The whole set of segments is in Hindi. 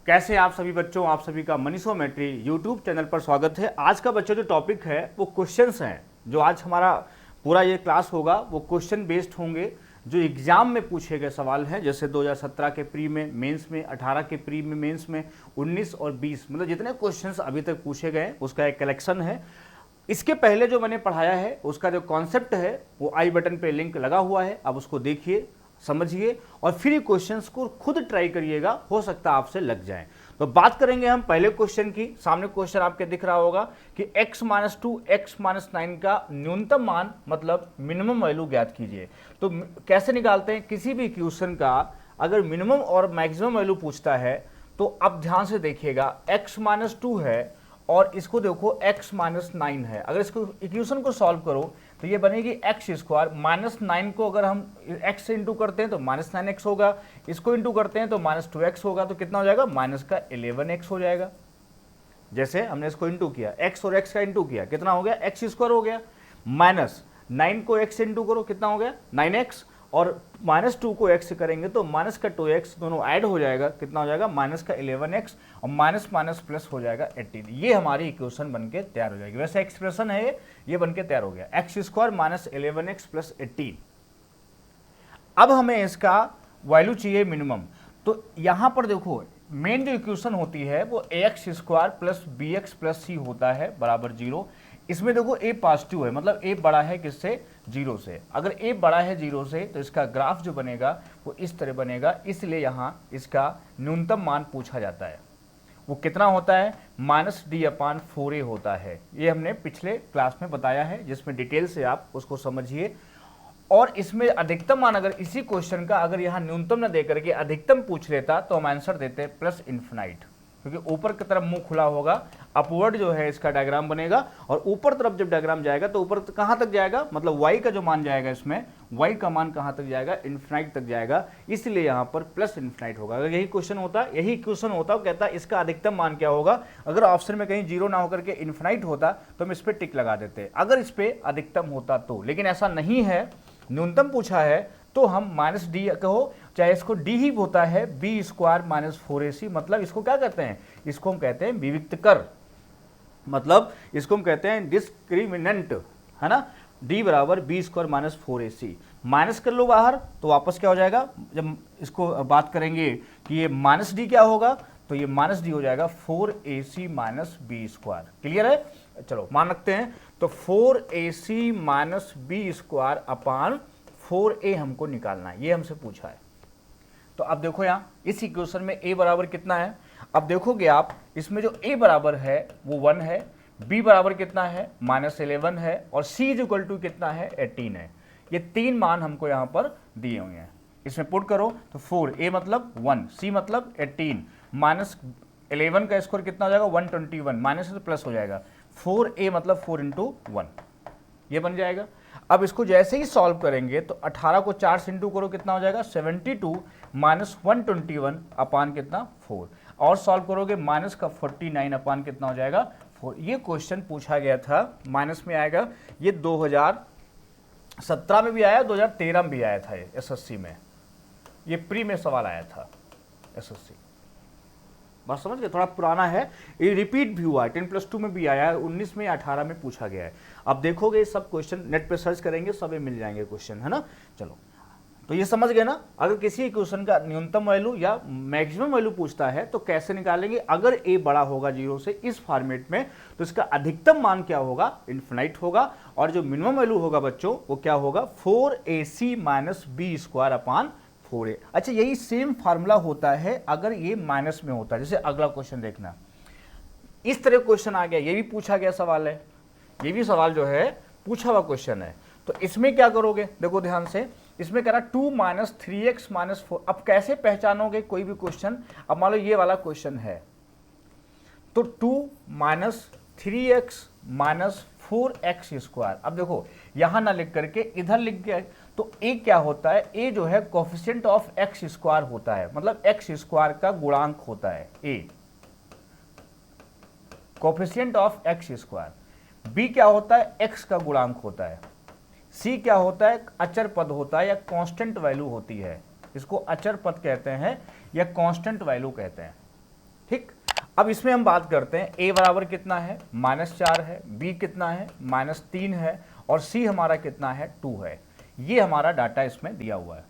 कैसे आप सभी बच्चों, आप सभी का मनीषोमेट्री यूट्यूब चैनल पर स्वागत है। आज का बच्चों जो टॉपिक है वो क्वेश्चंस हैं। जो आज हमारा पूरा ये क्लास होगा वो क्वेश्चन बेस्ड होंगे, जो एग्जाम में पूछे गए सवाल हैं। जैसे 2017 के प्री में, मेंस में, 18 के प्री में, मेंस में, 19 और 20, मतलब जितने क्वेश्चंस अभी तक पूछे गए उसका एक कलेक्शन है। इसके पहले जो मैंने पढ़ाया है उसका जो कॉन्सेप्ट है वो आई बटन पे लिंक लगा हुआ है, आप उसको देखिए, समझिए और फिर ये क्वेश्चंस को खुद ट्राई करिएगा, हो सकता है आपसे लग जाए। तो बात करेंगे हम पहले क्वेश्चन की। सामने क्वेश्चन आपके दिख रहा होगा कि x-2 x-9 का न्यूनतम मान मतलब मिनिमम वैल्यू ज्ञात कीजिए। तो कैसे निकालते हैं? किसी भी क्वेश्चन का अगर मिनिमम और मैक्सिमम वैल्यू पूछता है तो अब ध्यान से देखिएगा, x-2 है और इसको देखो x-9 है। अगर इसको इक्वेशन को सॉल्व करो तो ये बनेगी x²। -9 को अगर हम x से इंटू करते हैं तो -9x होगा, इसको इंटू करते हैं तो -2x होगा, तो कितना हो जाएगा? -11x हो जाएगा। जैसे हमने इसको इंटू किया, x और x का इंटू किया, कितना हो गया? x² हो गया। -9 को x से इंटू करो, कितना हो गया? 9x, और -2 को x से करेंगे तो माइनस का 2x दोनों ऐड हो जाएगा, कितना हो जाएगा? -11x, और माइनस माइनस प्लस हो जाएगा 18। ये हमारी इक्वेशन बनके तैयार हो जाएगी। वैसे एक्सप्रेशन है ये बनके तैयार हो गया, x² - 11x + 18। अब हमें इसका वैल्यू चाहिए मिनिमम। तो यहां पर देखो, मेन जो इक्वेशन होती है वो ax² + bx + c होता है बराबर 0। इसमें देखो a पॉजिटिव है, मतलब a बड़ा है किससे? 0 से। अगर a बड़ा है 0 से तो इसका ग्राफ जो बनेगा वो इस तरह बनेगा। इसलिए यहाँ इसका न्यूनतम मान पूछा जाता है। वो कितना होता है? -d/4a होता है। ये हमने पिछले क्लास में बताया है, जिसमें डिटेल से आप उसको समझिए। और इसमें अधिकतम मान अगर इसी क्वेश्चन का अगर यहाँ न्यूनतम न देकर के अधिकतम पूछ लेता तो हम आंसर देते +∞, क्योंकि ऊपर की तरफ मुंह खुला होगा, अपवर्ड जो है इसका डायग्राम बनेगा। और ऊपर तरफ जब डायग्राम जाएगा तो ऊपर कहां तक जाएगा? मतलब y का जो मान जाएगा, इसमें y का मान कहां तक जाएगा? इन्फिनाइट तक जाएगा। इसलिए यहां पर +∞ होगा। अगर यही क्वेश्चन होता, यही क्वेश्चन होता, कहता इसका अधिकतम मान क्या होगा। अगर ऑप्शन में कहीं 0 ना होकर के इन्फिनाइट होता तो हम इस पर टिक लगा देते, अगर इस पर अधिकतम होता तो। लेकिन ऐसा नहीं है, न्यूनतम पूछा है तो हम -d कहो, चाहे इसको d ही होता है, b² - 4ac, मतलब इसको क्या कहते हैं? इसको हम कहते हैं विविक्त कर, मतलब इसको हम कहते हैं डिस्क्रिमिनेंट, है ना। d बराबर b² - 4ac, माइनस कर लो बाहर तो वापस क्या हो जाएगा? जब इसको बात करेंगे कि ये -d क्या होगा तो ये -d हो जाएगा 4ac - b²। क्लियर है? चलो मान रखते हैं। तो 4ac - b² / 4a हमको निकालना है, ये हमसे पूछा है। तो अब देखो यहाँ इस इक्वेशन में a बराबर कितना है। अब देखोगे आप, इसमें जो a बराबर है वो 1 है, b बराबर कितना है? -11 है, और c = कितना है? 18 है। ये तीन मान हमको यहाँ पर दिए हुए हैं, इसमें पुट करो तो 4a मतलब 1, c मतलब 18, -11 का स्क्वायर कितना हो जाएगा? 121, माइनस से प्लस हो जाएगा। 4a मतलब 4 × 1, ये बन जाएगा। अब इसको जैसे ही सॉल्व करेंगे तो 18 को 4 से इंटू करो, कितना हो जाएगा? 72 - 121 अपान कितना? 4, और सॉल्व करोगे माइनस का 49 अपान कितना हो जाएगा? 4। ये क्वेश्चन पूछा गया था, माइनस में आएगा। ये 2017 में भी आया, 2013 में भी आया था, ये एसएससी में, ये प्री में सवाल आया था एसएससी। बात समझ गए? थोड़ा पुराना है, ये रिपीट भी हुआ है, 10+2 में भी आया है, 19 में, 18 में पूछा गया है। अब देखोगे सब क्वेश्चन नेट पे सर्च करेंगे, सब मिल जाएंगे क्वेश्चन, है ना। चलो, तो ये समझ गए ना। अगर किसी क्वेश्चन का न्यूनतम वैल्यू या मैक्सिमम वैल्यू पूछता है तो कैसे निकालेंगे। अगर a बड़ा होगा 0 से इस फॉर्मेट में तो इसका अधिकतम मान क्या होगा? इन्फिनाइट होगा, और जो मिनिमम वैल्यू होगा बच्चों वो क्या होगा? 4ac - b² अपान 4a। अच्छा, यही सेम फार्मूला होता है अगर ये माइनस में होता है। जैसे अगला क्वेश्चन देखना, इस तरह क्वेश्चन आ गया, ये भी पूछा गया सवाल है, ये भी सवाल जो है पूछा हुआ क्वेश्चन है। तो इसमें क्या करोगे? देखो ध्यान से, इसमें कह रहा 2 - 3x - 4। अब कैसे पहचानोगे कोई भी क्वेश्चन? अब मान लो ये वाला क्वेश्चन है, तो 2 - 3x - 4x²। अब देखो यहां ना लिख करके इधर लिख गया, तो a क्या होता है? a जो है कोफिशिएंट ऑफ x² होता है, मतलब x² का गुणांक होता है a, coefficient of x²। b क्या होता है? x का गुणांक होता है। c क्या होता है? अचर पद होता है या कांस्टेंट वैल्यू होती है, इसको अचर पद कहते हैं या कांस्टेंट वैल्यू कहते हैं। ठीक। अब इसमें हम बात करते हैं a बराबर कितना है, -4 है, b कितना है, -3 है, और c हमारा कितना है, 2 है। ये हमारा डाटा इसमें दिया हुआ है।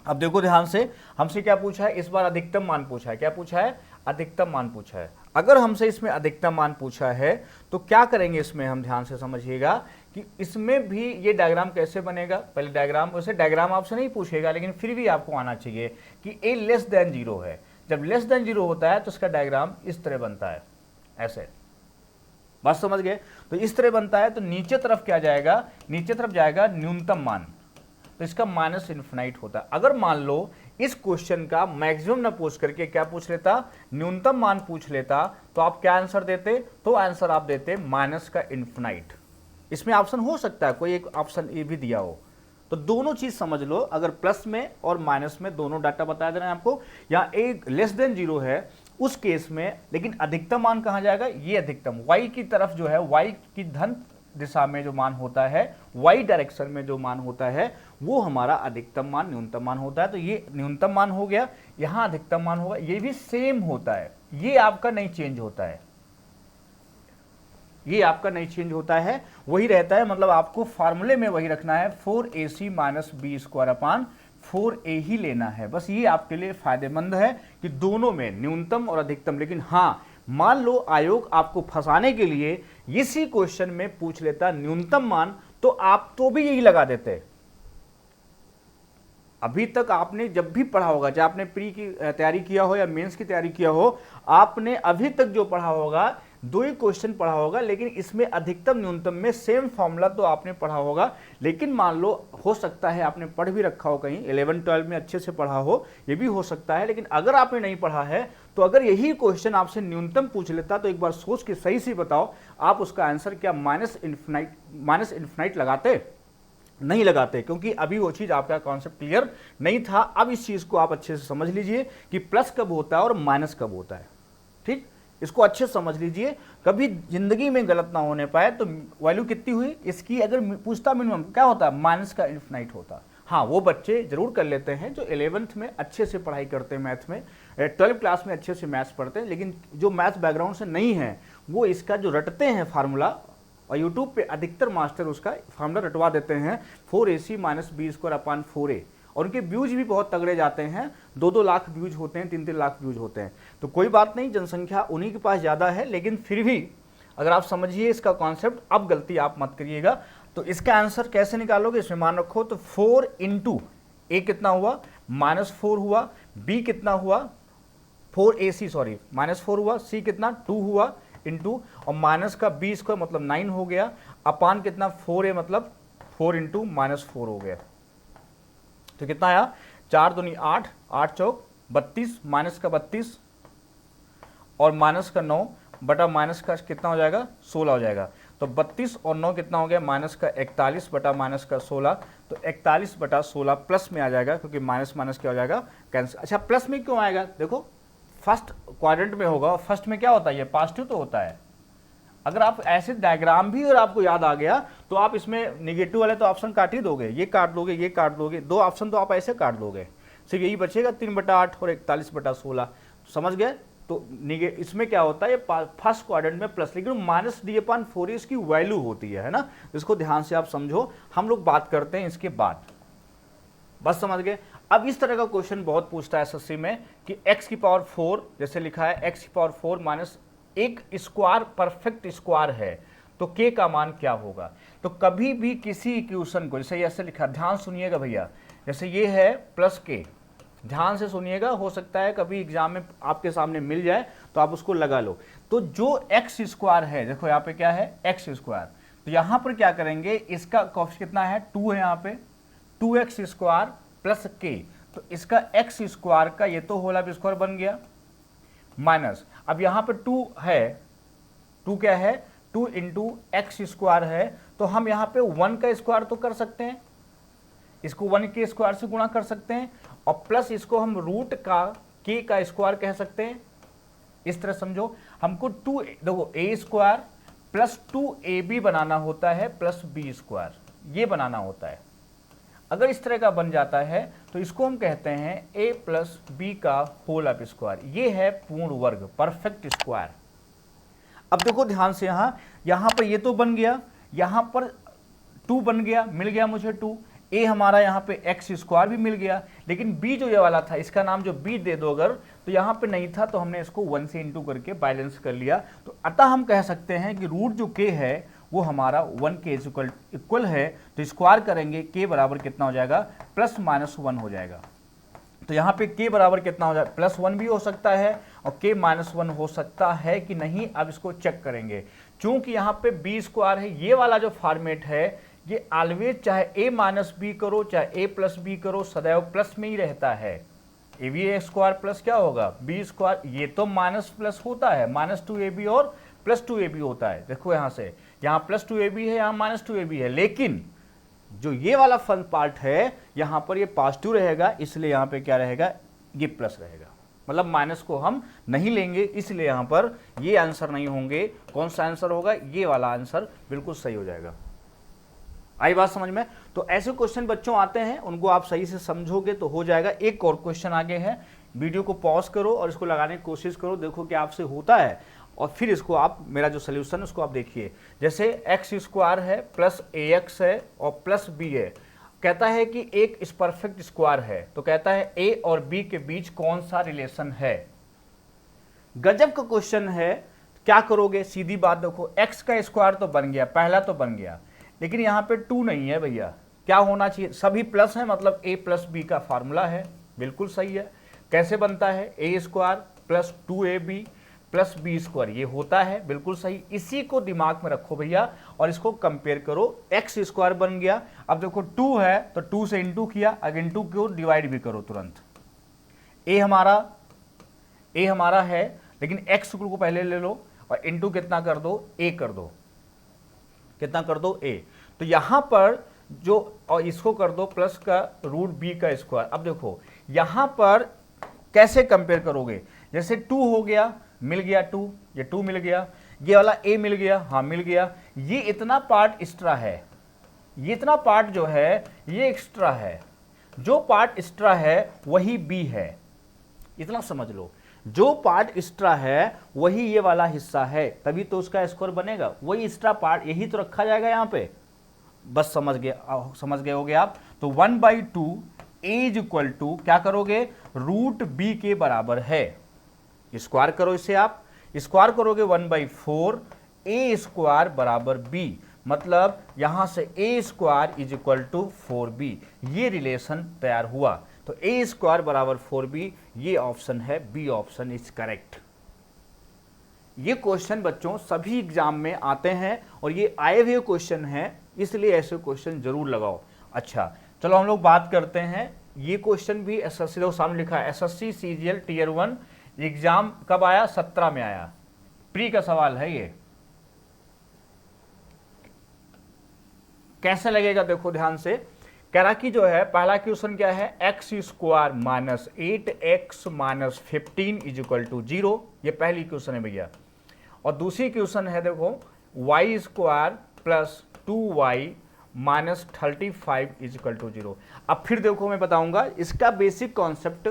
अब देखो ध्यान से, हमसे क्या पूछा है, इस बार अधिकतम मान पूछा है। क्या पूछा है, अधिकतम मान पूछा है। अगर हमसे इसमें अधिकतम मान पूछा है तो क्या करेंगे इसमें, हम ध्यान से समझिएगा कि इसमें भी ये डायग्राम कैसे बनेगा। पहले डायग्राम, वैसे डायग्राम आपसे नहीं पूछेगा, लेकिन फिर भी आपको आना चाहिए कि a लेस देन 0 है। जब लेस देन 0 होता है तो इसका डायग्राम इस तरह बनता है, ऐसे। बात समझ गए। तो इस तरह बनता है। तो नीचे तरफ क्या जाएगा, नीचे तरफ जाएगा न्यूनतम मान, तो इसका -इन्फिनाइट होता है। अगर मान लो इस क्वेश्चन का मैक्सिमम न पूछ करके क्या पूछ लेता, न्यूनतम मान पूछ लेता, तो आप क्या आंसर देते, तो आंसर आप देते माइनस का इन्फिनाइट। इसमें ऑप्शन हो सकता है कोई एक ऑप्शन ये भी दिया हो। तो दोनों चीज समझ लो, अगर प्लस में और माइनस में दोनों डाटा बताया जा रहे हैं आपको। यहाँ एक लेस देन 0 है उस केस में, लेकिन अधिकतम मान कहाँ जाएगा, ये अधिकतम y की तरफ जो है, y की धन दिशा में जो मान होता है, y डायरेक्शन में जो मान होता है, वो हमारा अधिकतम मान न्यूनतम मान होता है। तो ये न्यूनतम मान हो गया, यहां अधिकतम मान होगा, ये भी सेम होता है, ये आपका नहीं चेंज होता है, ये आपका नहीं चेंज होता है, वही रहता है। मतलब आपको फार्मूले में वही रखना है, 4ac - b² 4a ही लेना है। बस ये आपके लिए फायदेमंद है कि दोनों में न्यूनतम और अधिकतम। लेकिन हाँ, मान लो आयोग आपको फंसाने के लिए इसी क्वेश्चन में पूछ लेता न्यूनतम मान, तो आप तो भी यही लगा देते। अभी तक आपने जब भी पढ़ा होगा, चाहे आपने प्री की तैयारी किया हो या मेंस की तैयारी किया हो, आपने अभी तक जो पढ़ा होगा, 2 ही क्वेश्चन पढ़ा होगा, लेकिन इसमें अधिकतम न्यूनतम में सेम फॉर्मूला तो आपने पढ़ा होगा। लेकिन मान लो हो सकता है आपने पढ़ भी रखा हो, कहीं 11-12 में अच्छे से पढ़ा हो, ये भी हो सकता है। लेकिन अगर आपने नहीं पढ़ा है, तो अगर यही क्वेश्चन आपसे न्यूनतम पूछ लेता, तो एक बार सोच के सही से बताओ, आप उसका आंसर क्या माइनस इन्फिनाइट लगाते? नहीं लगाते, क्योंकि अभी वो चीज आपका कॉन्सेप्ट क्लियर नहीं था। अब इस चीज को आप अच्छे से समझ लीजिए कि प्लस कब होता है और माइनस कब होता है। ठीक, इसको अच्छे से समझ लीजिए, कभी जिंदगी में गलत ना होने पाए। तो वैल्यू कितनी हुई इसकी, अगर पूछता मिनिमम क्या होता है, माइनस का इन्फिनाइट होता। हाँ, वो बच्चे जरूर कर लेते हैं जो 11th में अच्छे से पढ़ाई करते हैं मैथ में, 12th क्लास में अच्छे से मैथ्स पढ़ते हैं। लेकिन जो मैथ बैकग्राउंड से नहीं है, वो इसका जो रटते हैं फार्मूला, और यूट्यूब पे अधिकतर मास्टर उसका फार्मूला रटवा देते हैं, 4ac - b² 4a, और उनके व्यूज भी बहुत तगड़े जाते हैं, 2-2 लाख व्यूज होते हैं, 3-3 लाख व्यूज होते हैं। तो कोई बात नहीं, जनसंख्या उन्हीं के पास ज़्यादा है, लेकिन फिर भी अगर आप समझिए इसका कॉन्सेप्ट, अब गलती आप मत करिएगा। तो इसका आंसर कैसे निकालोगे, इसमें मान रखो तो 4 × a कितना हुआ, -4 हुआ, b कितना हुआ, 4ac सॉरी -4 हुआ, c कितना 2 हुआ, इंटू, और माइनस का b² मतलब 9 हो गया, अपान कितना 4a मतलब 4 × -4 हो गया। तो कितना आया, 4 दूनी 8, 8 चौक 32, माइनस का 32 और माइनस का 9 बटा माइनस का कितना हो जाएगा, 16 हो जाएगा। तो 32 और 9 कितना हो गया, माइनस का 41 बटा माइनस का 16। तो 41 बटा 16 प्लस में आ जाएगा, क्योंकि माइनस माइनस क्या हो जाएगा, कैंसिल। अच्छा, प्लस में क्यों आएगा, देखो फर्स्ट क्वाड्रेंट में होगा, फर्स्ट में क्या होता है, ये पॉजिटिव तो होता है। अगर आप ऐसे डायग्राम भी और आपको याद आ गया, तो आप इसमें निगेटिव वाले तो ऑप्शन काट ही दोगे, ये काट दोगे, ये काट दोगे, 2 ऑप्शन तो आप ऐसे काट दोगे, सिर्फ यही बचेगा 3/8 और 41/16। समझ गए। तो इसमें क्या होता है, ये फर्स्ट क्वाड्रेंट में प्लस, लेकिन -d/4 इसकी वैल्यू होती है ना। इसको ध्यान से आप समझो, हम लोग बात करते हैं इसके बाद। बस समझ गए। अब इस तरह का क्वेश्चन बहुत पूछता है एसएससी में कि x⁴ जैसे लिखा है, x⁴ - एक स्क्वायर परफेक्ट स्क्वायर है, तो k का मान क्या होगा। तो कभी भी किसी इक्वेशन को, जैसे ऐसे लिखा, ध्यान सुनिएगा भैया, जैसे ये है +k, ध्यान से सुनिएगा, हो सकता है कभी एग्जाम में आपके सामने मिल जाए तो आप उसको लगा लो। तो जो x² है, देखो यहाँ पे क्या है, x², तो यहाँ पर क्या करेंगे, इसका कॉस्ट कितना है, 2 है, यहाँ पे 2x² + k, तो इसका x² का ये तो होल स्क्वायर बन गया, माइनस, अब यहाँ पे 2 है, 2 क्या है, 2 × x² है, तो हम यहाँ पे 1 का स्क्वायर तो कर सकते हैं, इसको 1 के स्क्वायर से गुणा कर सकते हैं, और प्लस इसको हम रूट का k का स्क्वायर कह सकते हैं। इस तरह समझो, हमको 2 देखो a² + 2ab बनाना होता है, + b², ये बनाना होता है। अगर इस तरह का बन जाता है तो इसको हम कहते हैं a प्लस बी का होल ऑफ स्क्वायर। ये है पूर्ण वर्ग, परफेक्ट स्क्वायर। अब देखो ध्यान से, यहाँ पर ये तो बन गया, यहाँ पर 2 बन गया, मिल गया मुझे 2, a हमारा यहाँ पे एक्स स्क्वायर भी मिल गया, लेकिन b जो ये वाला था इसका नाम जो b दे दो अगर, तो यहाँ पे नहीं था तो हमने इसको 1 से इंटू करके बैलेंस कर लिया। तो अतः हम कह सकते हैं कि रूट जो k है वो हमारा 1 के इक्वल है, तो स्क्वायर करेंगे k बराबर कितना हो जाएगा, प्लस माइनस 1 हो जाएगा। तो यहाँ पे k बराबर कितना हो जाएगा, प्लस 1 भी हो सकता है और k माइनस 1 हो सकता है कि नहीं, अब इसको चेक करेंगे। चूंकि यहाँ पे बी स्क्वायर है, ये वाला जो फॉर्मेट है ये ऑलवेज चाहे a माइनस बी करो चाहे a प्लस बी करो सदैव प्लस में ही रहता है। A b a square plus क्या होगा बी स्क्वायर, ये तो माइनस प्लस होता है, -2ab और +2ab होता है। देखो यहाँ से, यहाँ +2ab है, यहाँ -2ab है, लेकिन जो ये वाला फन पार्ट है यहाँ पर ये पॉजिटिव रहेगा, इसलिए यहाँ पे क्या रहेगा, ये प्लस रहेगा। मतलब माइनस को हम नहीं लेंगे, इसलिए यहाँ पर ये आंसर नहीं होंगे। कौन सा आंसर होगा, ये वाला आंसर बिल्कुल सही हो जाएगा। आई बात समझ में? तो ऐसे क्वेश्चन बच्चों आते हैं, उनको आप सही से समझोगे तो हो जाएगा। एक और क्वेश्चन आगे है, वीडियो को पॉज करो और इसको लगाने की कोशिश करो, देखो कि आपसे होता है, और फिर इसको आप, मेरा जो सोल्यूशन उसको आप देखिए। जैसे एक्स स्क्वायर है प्लस ax है और प्लस b है, कहता है कि एक इस परफेक्ट स्क्वायर है, तो कहता है a और b के बीच कौन सा रिलेशन है। गजब का क्वेश्चन है, क्या करोगे, सीधी बात देखो, x का स्क्वायर तो बन गया, पहला तो बन गया, लेकिन यहाँ पे 2 नहीं है भैया, क्या होना चाहिए, सभी प्लस है, मतलब a प्लस बी का फार्मूला है, बिल्कुल सही है। कैसे बनता है, a square plus 2ab plus b square, ये होता है, बिल्कुल सही। इसी को दिमाग में रखो भैया और इसको कंपेयर करो। एक्स स्क्वायर बन गया, अब देखो 2 है तो 2 से इंटू किया, अब इंटू को डिवाइड भी करो तुरंत। ए हमारा है, लेकिन एक्स को पहले ले लो और इंटू कितना कर दो, ए कर दो, कितना कर दो, ए। तो यहां पर जो, और इसको कर दो प्लस का रूट बी का स्क्वायर। अब देखो यहां पर कैसे कंपेयर करोगे, जैसे 2 हो गया, मिल गया 2, ये 2 मिल गया, ये वाला a मिल गया, हाँ मिल गया, ये इतना पार्ट एक्स्ट्रा है, ये इतना पार्ट जो है ये एक्स्ट्रा है, जो पार्ट एक्स्ट्रा है वही b है, इतना समझ लो, जो पार्ट एक्स्ट्रा है वही ये वाला हिस्सा है, तभी तो उसका स्कोर बनेगा, वही एक्स्ट्रा पार्ट, यही तो रखा जाएगा यहाँ पे। बस समझ गए होगे आप। तो 1/2 a इज इक्वल टू क्या करोगे, रूट b के बराबर है, स्क्वायर करो इसे, आप स्क्वायर करोगे 1/4 a स्क्वायर बराबर b, मतलब यहां से a square is equal to 4b, ये रिलेशन तैयार हुआ। तो a स्क्वायर बराबर 4b, ये ऑप्शन है, बी ऑप्शन इज करेक्ट। ये क्वेश्चन बच्चों सभी एग्जाम में आते हैं और ये आए हुए क्वेश्चन हैं, इसलिए ऐसे क्वेश्चन जरूर लगाओ। अच्छा चलो हम लोग बात करते हैं, ये क्वेश्चन भी एसएससी, देखो सामने लिखा है एसएससी सीजीएल टीयर 1 एग्जाम कब आया, 17 में आया, प्री का सवाल है ये। कैसे लगेगा देखो ध्यान से, कह रहा कि जो है पहला क्वेश्चन क्या है, x square minus 8x minus 15 is equal to 0, ये पहली क्वेश्चन है भैया। और दूसरी क्वेश्चन है देखो y square plus 2y minus 35 is equal to 0। अब फिर देखो मैं बताऊंगा, इसका बेसिक कॉन्सेप्ट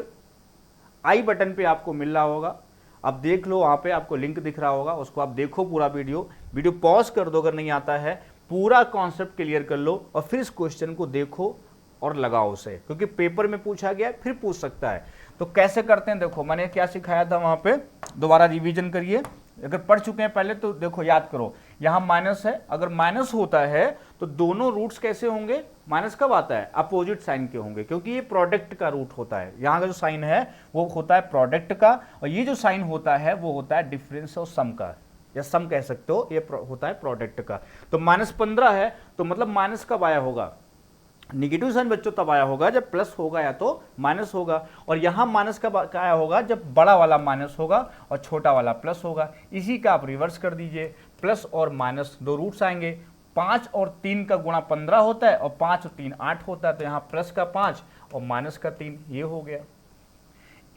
आई बटन पे आपको मिल रहा होगा, अब देख लो, वहाँ पे आपको लिंक दिख रहा होगा, उसको आप देखो पूरा वीडियो पॉज कर दो अगर नहीं आता है, पूरा कॉन्सेप्ट क्लियर कर लो और फिर इस क्वेश्चन को देखो और लगाओ उसे, क्योंकि पेपर में पूछा गया फिर पूछ सकता है। तो कैसे करते हैं देखो, मैंने क्या सिखाया था वहाँ पे, दोबारा रिवीजन करिए, अगर पढ़ चुके हैं पहले तो देखो याद करो, यहाँ माइनस है, अगर माइनस होता है तो दोनों रूट्स कैसे होंगे, माइनस कब आता है, अपोजिट साइन के होंगे, क्योंकि ये प्रोडक्ट का रूट होता है, यहाँ का जो साइन है वो होता है प्रोडक्ट का, और ये जो साइन होता है वो होता है डिफरेंस और सम का, या सम कह सकते हो, ये होता है प्रोडक्ट का। तो -15 है तो मतलब माइनस कब आया होगा, निगेटिव साइन बच्चों तब आया होगा जब प्लस होगा या तो माइनस होगा, और यहाँ माइनस कब आया होगा, जब बड़ा वाला माइनस होगा और छोटा वाला प्लस होगा। इसी का आप रिवर्स कर दीजिए, प्लस और माइनस दो रूट्स आएंगे, 5 और 3 का गुणा 15 होता है और 5 और 3 8 होता है, तो यहाँ प्लस का 5 और माइनस का 3, ये हो गया।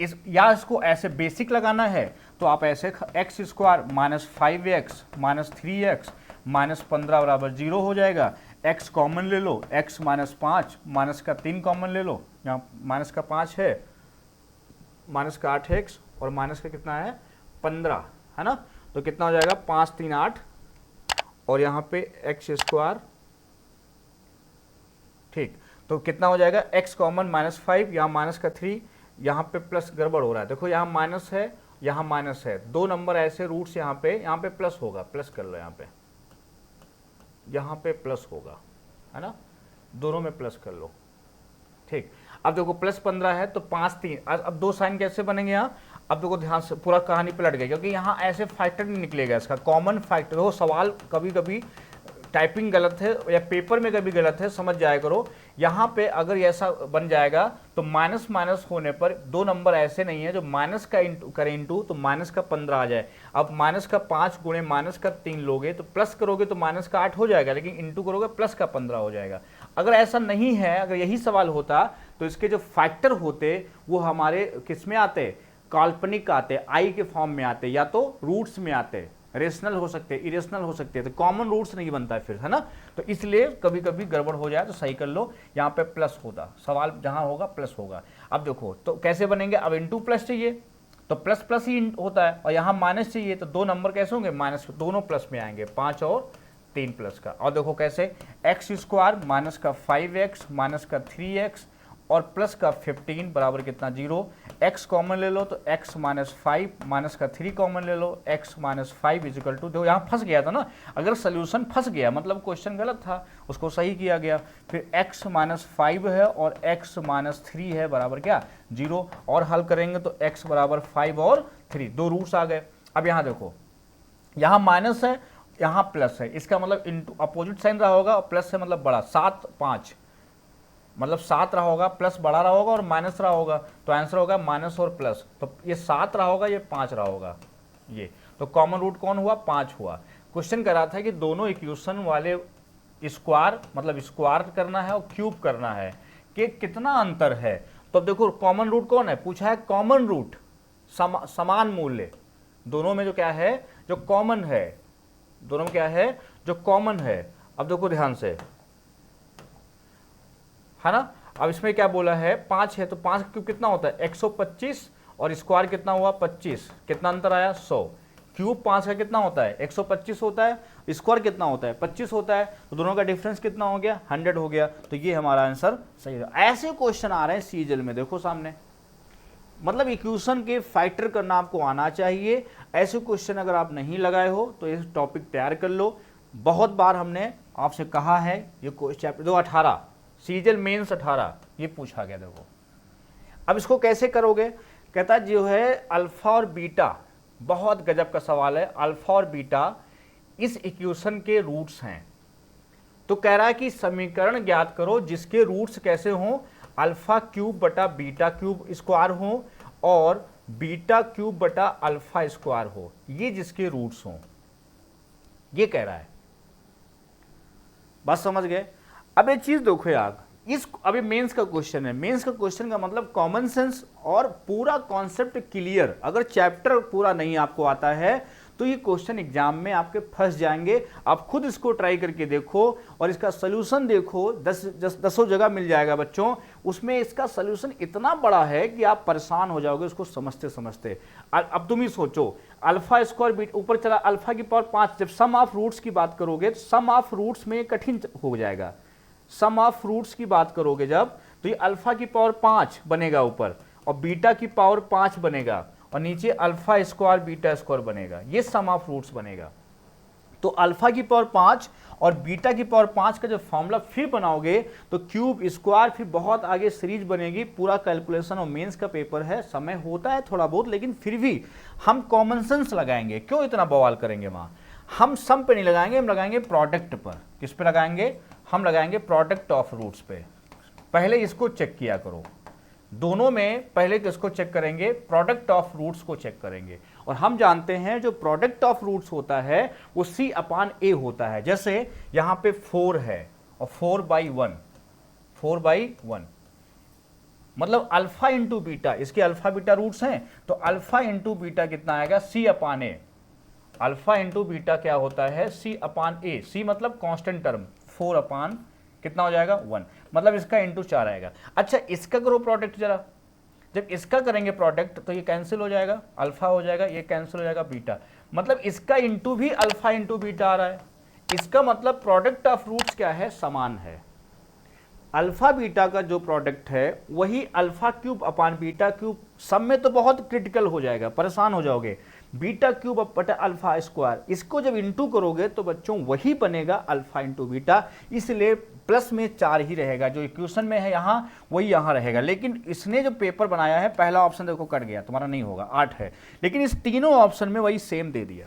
या इसको ऐसे बेसिक लगाना है तो आप ऐसे x square minus 5x minus 3x minus 15 बराबर 0 हो जाएगा, x कॉमन ले लो, x माइनस 5, माइनस का 3 कॉमन ले लो, यहाँ माइनस का 5 है, माइनस का 8x और माइनस का कितना है 15, है ना। तो कितना हो जाएगा 5 3 8 और यहाँ पे x स्क्वायर, ठीक। तो कितना हो जाएगा x कॉमन -5, यहाँ माइनस का 3, यहाँ पे प्लस गड़बड़ हो रहा है, देखो यहाँ माइनस है, यहाँ माइनस है, दो नंबर ऐसे रूट्स यहाँ पे प्लस होगा, प्लस कर लो, यहाँ पे प्लस होगा, है ना, दोनों में प्लस कर लो, ठीक। अब देखो प्लस 15 है तो 5 3, अब दो साइन कैसे बनेंगे यहाँ, अब देखो ध्यान से, पूरा कहानी पलट गई, क्योंकि यहाँ ऐसे फैक्टर नहीं निकलेगा इसका, कॉमन फैक्टर हो। सवाल कभी कभी टाइपिंग गलत है या पेपर में कभी गलत है, समझ जाया करो। यहाँ पे अगर ऐसा बन जाएगा तो माइनस माइनस होने पर दो नंबर ऐसे नहीं है जो माइनस का करें इंटू तो माइनस का 15 आ जाए। अब माइनस का 5 गुणे माइनस का 3 लोगे तो प्लस करोगे तो माइनस का 8 हो जाएगा, लेकिन इंटू करोगे प्लस का 15 हो जाएगा। अगर ऐसा नहीं है, अगर यही सवाल होता तो इसके जो फैक्टर होते वो हमारे किस में आते, काल्पनिक आते, आई के फॉर्म में आते, या तो रूट्स में आते, रेशनल हो सकते हैं, इरेशनल हो सकते हैं, तो कॉमन रूट्स नहीं बनता है फिर, है ना। तो इसलिए कभी कभी गड़बड़ हो जाए तो सही कर लो, यहाँ पे प्लस होता, सवाल जहाँ होगा प्लस होगा। अब देखो तो कैसे बनेंगे, अब इंटू प्लस चाहिए तो प्लस प्लस ही होता है, और यहाँ माइनस चाहिए तो दो नंबर कैसे होंगे, माइनस, दोनों प्लस में आएंगे, 5 और 3 प्लस का। और देखो कैसे, एक्स स्क्वायर माइनस का 5x माइनस का 3x और प्लस का 15 बराबर कितना 0। x कॉमन ले लो तो x माइनस 5 माइनस का 3 कॉमन ले लो, x माइनस 5 इजिकल टू, देखो यहाँ फंस गया था ना, अगर सोल्यूशन फंस गया मतलब क्वेश्चन गलत था, उसको सही किया गया। फिर x माइनस 5 है और x माइनस 3 है बराबर क्या 0, और हल करेंगे तो x बराबर 5 और 3, दो रूट्स आ गए। अब यहाँ देखो, यहाँ माइनस है, यहाँ प्लस है, इसका मतलब इंटू अपोजिट साइन रहा होगा, और प्लस है मतलब बड़ा, 7 5 मतलब 7 रहा होगा, प्लस बड़ा रहा होगा और माइनस रहा होगा, तो आंसर होगा माइनस और प्लस। तो ये 7 रहा होगा, ये 5 रहा होगा, ये तो कॉमन रूट कौन हुआ, 5 हुआ। क्वेश्चन कर रहा था कि दोनों इक्वेशन वाले स्क्वायर मतलब स्क्वायर करना है और क्यूब करना है कि कितना अंतर है। तो अब देखो कॉमन रूट कौन है, पूछा है कॉमन रूट, समान मूल्य, दोनों में जो क्या है, जो कॉमन है, दोनों में क्या है जो कॉमन है। अब देखो ध्यान से, है ना। अब इसमें क्या बोला है, 5 है तो 5 क्यूब कितना होता है 125, और स्क्वायर कितना हुआ 25, कितना अंतर आया 100। क्यूब 5 का कितना होता है 125 होता है, स्क्वायर कितना होता है 25 होता है, तो दोनों का डिफरेंस कितना हो गया 100 हो गया। तो ये हमारा आंसर सही है। ऐसे क्वेश्चन आ रहे हैं सीजीएल में, देखो सामने, मतलब इक्वेशन के फैक्टर करना आपको आना चाहिए। ऐसे क्वेश्चन अगर आप नहीं लगाए हो तो ये टॉपिक तैयार कर लो। बहुत बार हमने आपसे कहा है, ये चैप्टर 218 सीजीएल मेंस 18 ये पूछा गया, देखो। अब इसको कैसे करोगे, कहता जो है अल्फा और बीटा, बहुत गजब का सवाल है, अल्फा और बीटा इस इक्वेशन के रूट्स हैं। तो कह रहा है कि समीकरण ज्ञात करो जिसके रूट्स कैसे हों, अल्फा क्यूब बटा बीटा क्यूब स्क्वायर हो और बीटा क्यूब बटा अल्फा स्क्वायर हो, ये जिसके रूट्स हों, ये कह रहा है। बस समझ गए। अब एक चीज देखो यार, इस अभी मेंस का क्वेश्चन है, मेंस का क्वेश्चन का मतलब कॉमन सेंस और पूरा कॉन्सेप्ट क्लियर। अगर चैप्टर पूरा नहीं आपको आता है तो ये क्वेश्चन एग्जाम में आपके फंस जाएंगे। आप खुद इसको ट्राई करके देखो और इसका सोल्यूशन देखो, दसों जगह मिल जाएगा बच्चों। उसमें इसका सोल्यूशन इतना बड़ा है कि आप परेशान हो जाओगे उसको समझते समझते। अब तुम ही सोचो, अल्फा स्क्वायर बीटा ऊपर चला, अल्फा की पावर 5, जब सम ऑफ रूट्स की बात करोगे तो सम ऑफ रूट्स में कठिन हो जाएगा। सम ऑफ रूट्स की बात करोगे जब, तो ये अल्फा की पावर 5 बनेगा ऊपर, और बीटा की पावर 5 बनेगा, और नीचे अल्फा स्क्वायर बीटा स्क्वायर बनेगा, ये सम ऑफ रूट्स बनेगा। तो अल्फा की पावर 5 और बीटा की पावर 5 का जब फॉर्मूला फिर बनाओगे तो क्यूब स्क्वायर, फिर बहुत आगे सीरीज बनेगी। पूरा कैलकुलेशन और मेंस का पेपर है, समय होता है थोड़ा बहुत, लेकिन फिर भी हम कॉमन सेंस लगाएंगे। क्यों इतना बवाल करेंगे वहाँ, हम सम पे नहीं लगाएंगे, हम लगाएंगे प्रोडक्ट पर। किस पे लगाएंगे, हम लगाएंगे प्रोडक्ट ऑफ रूट्स पे। पहले इसको चेक किया करो, दोनों में पहले किसको चेक करेंगे, प्रोडक्ट ऑफ रूट्स को चेक करेंगे। और हम जानते हैं जो प्रोडक्ट ऑफ रूट्स होता है वो C/A होता है। जैसे यहां पे 4 है और 4/1, 4/1 मतलब अल्फा इंटू बीटा, इसके अल्फा बीटा रूट्स हैं, तो अल्फा इंटू बीटा कितना आएगा C/A। अल्फा इंटू बीटा क्या होता है C/A, C मतलब कांस्टेंट टर्म, 4 अपान कितना हो जाएगा 1, मतलब इसका इंटू 4 आएगा। अच्छा इसका करो प्रोडक्ट जरा, जब इसका करेंगे प्रोडक्ट तो ये कैंसिल हो जाएगा, अल्फा हो जाएगा, ये कैंसिल हो जाएगा बीटा, मतलब इसका इंटू भी अल्फा इंटू बीटा आ रहा है। इसका मतलब प्रोडक्ट ऑफ रूट्स क्या है, समान है। अल्फा बीटा का जो प्रोडक्ट है वही अल्फा क्यूब अपान बीटा क्यूब, सब में तो बहुत क्रिटिकल हो जाएगा, परेशान हो जाओगे। बीटा क्यूब बटा अल्फा स्क्वायर, इसको जब इंटू करोगे तो बच्चों वही बनेगा अल्फा इंटू बीटा, इसलिए प्लस में 4 ही रहेगा, जो इक्वेशन में है यहाँ वही यहाँ रहेगा। लेकिन इसने जो पेपर बनाया है पहला ऑप्शन देखो कट गया, तुम्हारा नहीं होगा, 8 है, लेकिन इस तीनों ऑप्शन में वही सेम दे दिया।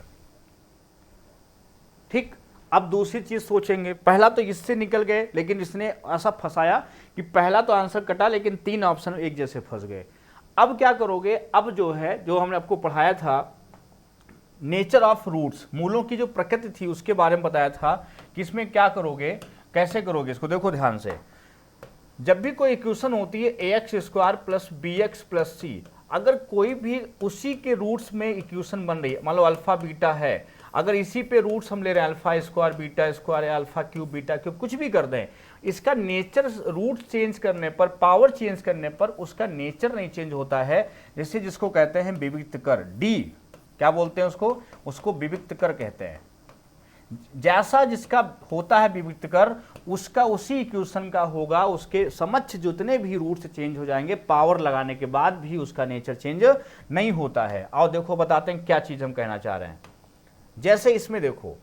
ठीक, अब दूसरी चीज सोचेंगे, पहला तो इससे निकल गए, लेकिन इसने ऐसा फंसाया कि पहला तो आंसर कटा लेकिन 3 ऑप्शन एक जैसे फंस गए। अब क्या करोगे, अब जो है जो हमने आपको पढ़ाया था नेचर ऑफ रूट्स, मूलों की जो प्रकृति थी उसके बारे में बताया था कि इसमें क्या करोगे, कैसे करोगे इसको, देखो ध्यान से। जब भी कोई इक्वेशन होती है ax square plus B X plus C, अगर कोई भी उसी के रूट्स में इक्वेशन बन रही है, मान लो अल्फा बीटा है, अगर इसी पे रूट्स हम ले रहे हैं अल्फा स्क्वायर बीटा स्क्वायर या अल्फा क्यूब बीटा क्यूब कुछ भी कर दें, इसका नेचर रूट चेंज करने पर, पावर चेंज करने पर उसका नेचर नहीं चेंज होता है। जैसे जिसको कहते हैं विविक्त कर, डी क्या बोलते हैं उसको, उसको विविक्त कर कहते हैं। जैसा जिसका होता है विविक्त कर, उसका उसी इक्वेशन का होगा, उसके समक्ष जितने भी रूट्स चेंज हो जाएंगे, पावर लगाने के बाद भी उसका नेचर चेंज नहीं होता है। आओ देखो बताते हैं क्या चीज हम कहना चाह रहे हैं। जैसे इसमें देखो,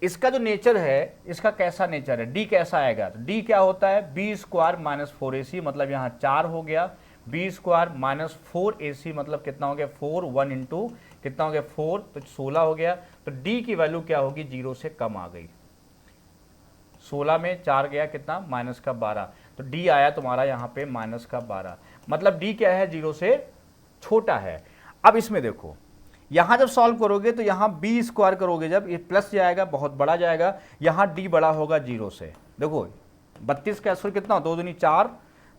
इसका जो नेचर है, इसका कैसा नेचर है, डी कैसा आएगा, तो डी क्या होता है, बी स्क्वायर माइनस 4ac, मतलब यहाँ 4 हो गया, बी स्क्वायर माइनस 4ac मतलब कितना हो गया 4, 1 इंटू कितना हो गया 4, तो 16 हो गया। तो डी की वैल्यू क्या होगी, 0 से कम आ गई, 16 में 4 गया कितना माइनस का 12, तो डी आया तुम्हारा यहाँ पे माइनस का 12, मतलब डी क्या है 0 से छोटा है। अब इसमें देखो, यहां जब सॉल्व करोगे तो यहां बी स्क्वायर करोगे, जब ये प्लस जाएगा बहुत बड़ा जाएगा, यहां डी बड़ा होगा 0 से। देखो 32 का स्क्वायर कितना, 2 दूनी 4,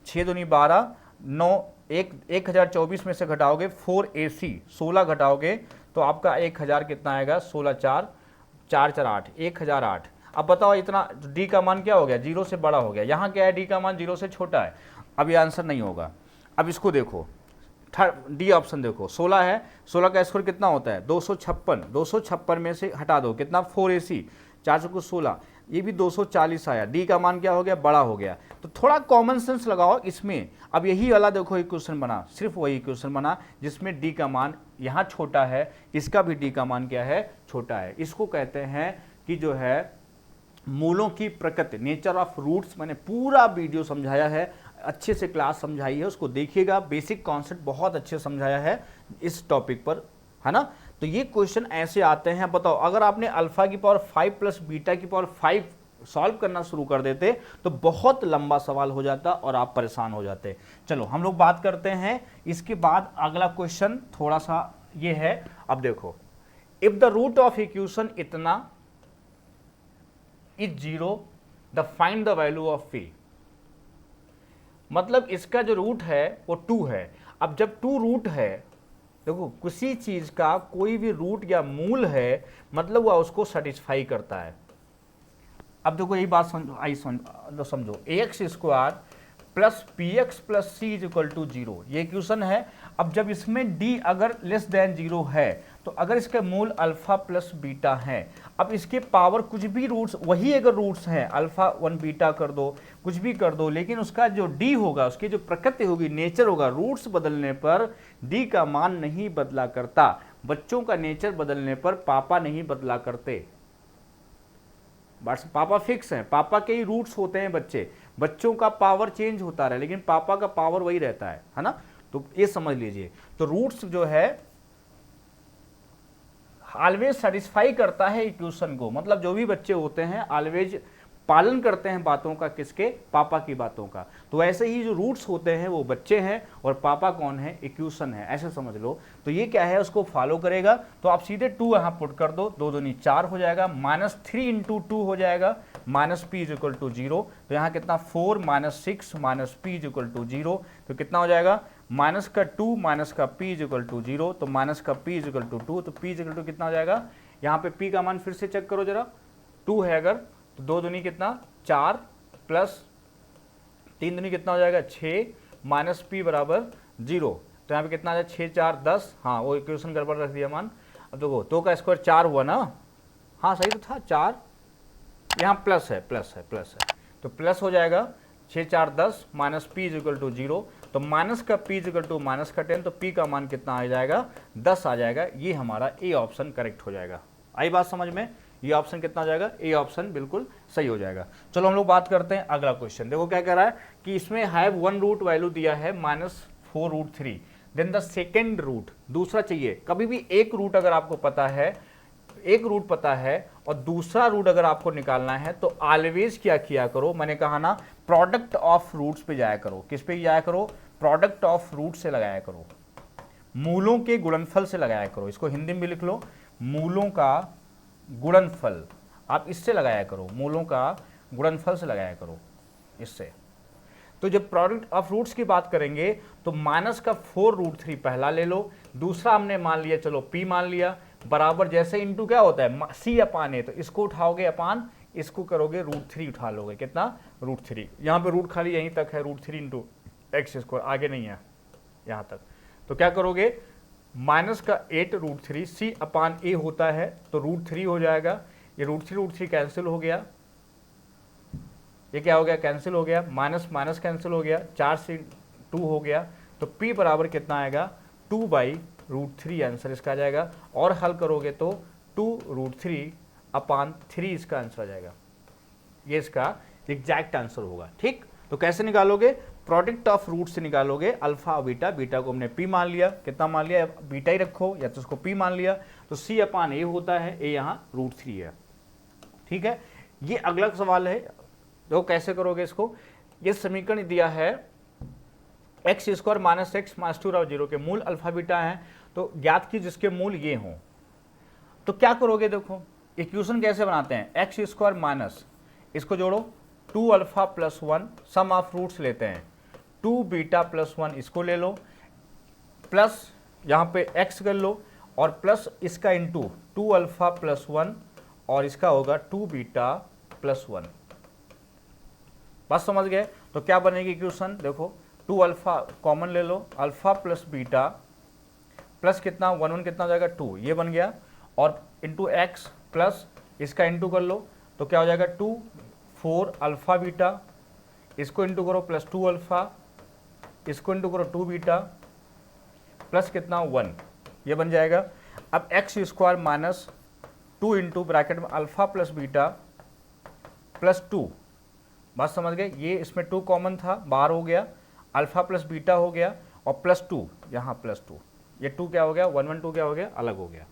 6 दूनी 12, 9, 1024 में से घटाओगे 4ac, 16 घटाओगे तो आपका 1000 कितना आएगा, 16 4 4 4 8, 1008। अब बताओ इतना डी का मान क्या हो गया, 0 से बड़ा हो गया, यहाँ क्या है डी का मान 0 से छोटा है, अब ये आंसर नहीं होगा। अब इसको देखो, डी ऑप्शन देखो, 16 है, 16 का स्क्वायर कितना होता है 256, 256 में से हटा दो कितना 4ac, 4 को 16, ये भी 240 आया, डी का मान क्या हो गया, बड़ा हो गया। तो थोड़ा कॉमन सेंस लगाओ इसमें। अब यही वाला देखो इक्वेशन बना, सिर्फ वही इक्वेशन बना जिसमें डी का मान यहाँ छोटा है, इसका भी डी का मान क्या है, छोटा है। इसको कहते हैं कि जो है मूलों की प्रकृति, नेचर ऑफ रूट्स। मैंने पूरा वीडियो समझाया है, अच्छे से क्लास समझाई है, उसको देखिएगा, बेसिक कॉन्सेप्ट बहुत अच्छे समझाया है इस टॉपिक पर, है ना। तो ये क्वेश्चन ऐसे आते हैं। बताओ अगर आपने अल्फा की पावर 5 प्लस बीटा की पावर 5 सॉल्व करना शुरू कर देते तो बहुत लंबा सवाल हो जाता और आप परेशान हो जाते। चलो हम लोग बात करते हैं इसके बाद अगला क्वेश्चन थोड़ा सा ये है। अब देखो, if the root of equation इतना is 0, the find the value of p। मतलब इसका जो रूट है वो 2 है। अब जब 2 रूट है, देखो किसी चीज का कोई भी रूट या मूल है, मतलब वह उसको सेटिस्फाई करता है। अब देखो यही बात समझो, ax square plus p x plus c is equal to 0, ये इक्वेशन है। अब जब इसमें d अगर लेस देन 0 है, तो अगर इसके मूल अल्फा प्लस बीटा है, अब इसके पावर कुछ भी रूट्स, वही अगर रूट्स हैं अल्फा 1 बीटा कर दो, कुछ भी कर दो, लेकिन उसका जो d होगा, उसकी जो प्रकृति होगी, नेचर होगा, रूट्स बदलने पर d का मान नहीं बदला करता। बच्चों का नेचर बदलने पर पापा नहीं बदला करते, बस पापा फिक्स है, पापा के ही रूट्स होते हैं बच्चों का पावर चेंज होता रहे लेकिन पापा का पावर वही रहता है ना। तो ये समझ लीजिए, तो रूट्स जो है ऑलवेज सेटिस्फाई करता है इक्वेशन को, मतलब जो भी बच्चे होते हैं ऑलवेज पालन करते हैं बातों का, किसके, पापा की बातों का। तो ऐसे ही जो रूट्स होते हैं वो बच्चे हैं और पापा कौन है, इक्वेशन है, ऐसे समझ लो। तो ये क्या है, उसको फॉलो करेगा। तो आप सीधे 2 यहाँ पुट कर दो, 2 दूनी 4 हो जाएगा, -3 इंटू 2 हो जाएगा, minus p is equal to 0। तो यहाँ कितना 4 minus 6 minus p is equal to 0, तो कितना हो जाएगा माइनस का 2 माइनस का पी इज इक्वल टू 0, तो माइनस का पी इज इक्वल टू 2, तो पी इज इक्वल टू कितना हो जाएगा, यहाँ पे पी का मान फिर से चेक करो जरा, 2 है अगर तो 2 दूनी कितना 4 प्लस 3 दूनी कितना हो जाएगा 6 माइनस पी बराबर 0। तो यहाँ पे कितना आ जाए 6 4 10, हाँ वो इक्वेशन गड़बड़ रख दिया मान। अब देखो 2 का स्क्वायर 4 हुआ ना, हाँ सही तो था 4, यहाँ प्लस है तो प्लस हो जाएगा 6 4 10 minus p is equal to 0। तो माइनस का p is equal to minus का 10, तो पी का मान कितना आ जाएगा 10 आ जाएगा। ये हमारा ए ऑप्शन करेक्ट हो जाएगा। आई बात समझ में? ये ऑप्शन कितना आ जाएगा, ए ऑप्शन बिल्कुल सही हो जाएगा। चलो हम लोग बात करते हैं अगला क्वेश्चन। देखो क्या कह रहा है कि इसमें हैव वन रूट वैल्यू दिया है -4√3, देन द सेकेंड रूट, दूसरा चाहिए। कभी भी एक रूट अगर आपको पता है, एक रूट पता है और दूसरा रूट अगर आपको निकालना है तो ऑलवेज क्या किया करो, मैंने कहा ना प्रोडक्ट ऑफ रूट्स पे जाया करो। किस पे जाया करो, प्रोडक्ट ऑफ रूट से लगाया करो, मूलों के गुणनफल से लगाया करो। इसको हिंदी में भी लिख लो, मूलों का गुणनफल, आप इससे लगाया करो, मूलों का गुणनफल से लगाया करो इससे। तो जब प्रोडक्ट ऑफ रूट्स की बात करेंगे तो माइनस का 4√3 पहला ले लो, दूसरा हमने मान लिया, चलो p मान लिया, बराबर जैसे इंटू क्या होता है c अपान a, तो इसको उठाओगे अपान, इसको करोगे √3 उठा लोगे, कितना √3। यहाँ पे रूट खाली यहीं तक है, √3 इंटू एक्स स्क्वायर, आगे नहीं है यहाँ तक। तो क्या करोगे, माइनस का 8√3 c अपान a होता है तो √3 हो जाएगा। ये √3 कैंसिल हो गया, ये क्या हो गया कैंसिल हो गया, माइनस माइनस कैंसिल हो गया, 4 से 2 हो गया। तो p बराबर कितना आएगा 2/√3 आंसर इसका आ जाएगा। और हल करोगे तो 2√3 अपान 3 इसका आंसर आ जाएगा। ये इसका एग्जैक्ट आंसर होगा। ठीक, तो कैसे निकालोगे, प्रोडक्ट ऑफ रूट से निकालोगे, अल्फा और बीटा। बीटा को हमने p मान लिया, कितना मान लिया, बीटा ही रखो या तो उसको p मान लिया, तो c अपान a होता है, a यहाँ √3 है। ठीक है, ये अगला सवाल है। देखो कैसे करोगे इसको, ये समीकरण दिया है x² - x -2 0 के मूल अल्फा बीटा हैं, तो ज्ञात की जिसके मूल ये हों। तो क्या करोगे, देखो इक्वेशन कैसे बनाते हैं, x² माइनस, इसको जोड़ो 2 alpha plus 1, sum of roots लेते हैं, 2 बीटा प्लस 1 इसको ले लो, प्लस यहाँ पे x कर लो और प्लस इसका इंटू 2 अल्फा प्लस 1 और इसका होगा 2 बीटा प्लस 1। बस समझ गए? तो क्या बनेगी इक्वेशन, देखो 2 अल्फा कॉमन ले लो, अल्फा प्लस बीटा प्लस कितना 1 1 कितना हो जाएगा 2, ये बन गया, और इंटू एक्स प्लस इसका इंटू कर लो तो क्या हो जाएगा 2 4 अल्फा बीटा, इसको इंटू करो प्लस 2 अल्फा, इसको इंटू करो 2 बीटा प्लस कितना 1, ये बन जाएगा। अब x² माइनस 2 इंटू ब्रैकेट में अल्फा प्लस बीटा प्लस 2, बात समझ गए, ये इसमें 2 कॉमन था बाहर हो गया, अल्फा प्लस बीटा हो गया और प्लस 2 यहाँ प्लस 2, ये 2 क्या हो गया 1 1 2 क्या हो गया अलग हो गया।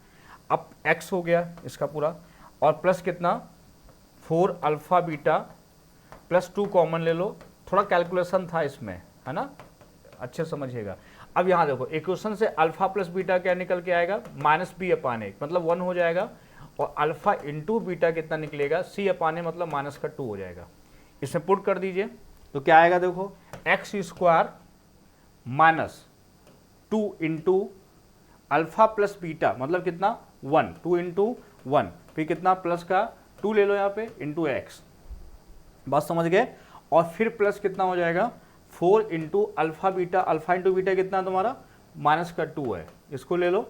अब x हो गया इसका पूरा और प्लस कितना 4 अल्फा बीटा प्लस 2 कॉमन ले लो, थोड़ा कैलकुलेशन था इसमें है ना, अच्छे समझिएगा। अब यहाँ देखो इक्वेशन से अल्फा प्लस बीटा क्या निकल के आएगा -b अपान 1 मतलब 1 हो जाएगा, और अल्फा इंटू बीटा कितना निकलेगा c अपान a मतलब माइनस का 2 हो जाएगा। इसमें पुट कर दीजिए तो क्या आएगा, देखो x² minus 2 into alpha plus beta मतलब कितना 1, 2 इंटू 1, फिर कितना प्लस का 2 ले लो यहाँ पे इंटू एक्स, बात समझ गए, और फिर प्लस कितना हो जाएगा 4 into alpha beta, alpha into beta कितना तुम्हारा माइनस का 2 है, इसको ले लो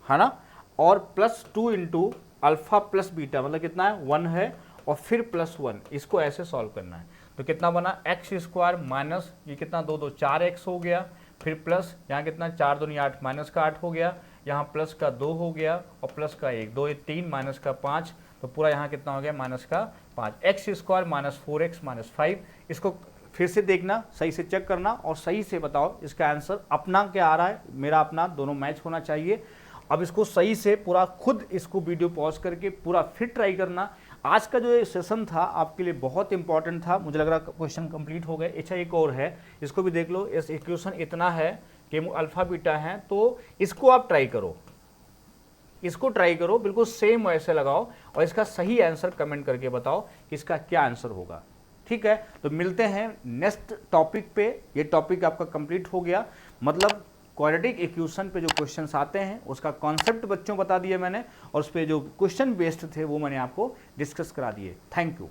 है ना, और plus 2 into alpha plus beta मतलब कितना है 1 है, और फिर प्लस 1, इसको ऐसे सॉल्व करना है। तो कितना बना x² माइनस ये कितना 2 2 4x हो गया, फिर प्लस यहाँ कितना 4 2 8 माइनस का 8 हो गया, यहाँ प्लस का 2 हो गया और प्लस का 1 2 3 माइनस का 5, तो पूरा यहाँ कितना हो गया माइनस का 5, x² माइनस 4x माइनस 5। इसको फिर से देखना, सही से चेक करना और सही से बताओ इसका आंसर अपना क्या आ रहा है, मेरा अपना, दोनों मैच होना चाहिए। अब इसको सही से पूरा खुद इसको वीडियो पॉज करके पूरा फिर ट्राई करना। आज का जो ये सेशन था आपके लिए बहुत इंपॉर्टेंट था, मुझे लग रहा क्वेश्चन कंप्लीट हो गए। अच्छा एक और है, इसको भी देख लो, इस इक्वेशन इतना है कि अल्फा बीटा है, तो इसको आप ट्राई करो, इसको ट्राई करो, बिल्कुल सेम वैसे लगाओ और इसका सही आंसर कमेंट करके बताओ कि इसका क्या आंसर होगा। ठीक है, तो मिलते हैं नेक्स्ट टॉपिक पे। ये टॉपिक आपका कंप्लीट हो गया, मतलब क्वाड्रेटिक इक्वेशन पे जो क्वेश्चंस आते हैं उसका कॉन्सेप्ट बच्चों बता दिए मैंने, और उस पे जो क्वेश्चन बेस्ड थे वो मैंने आपको डिस्कस करा दिए। Thank you.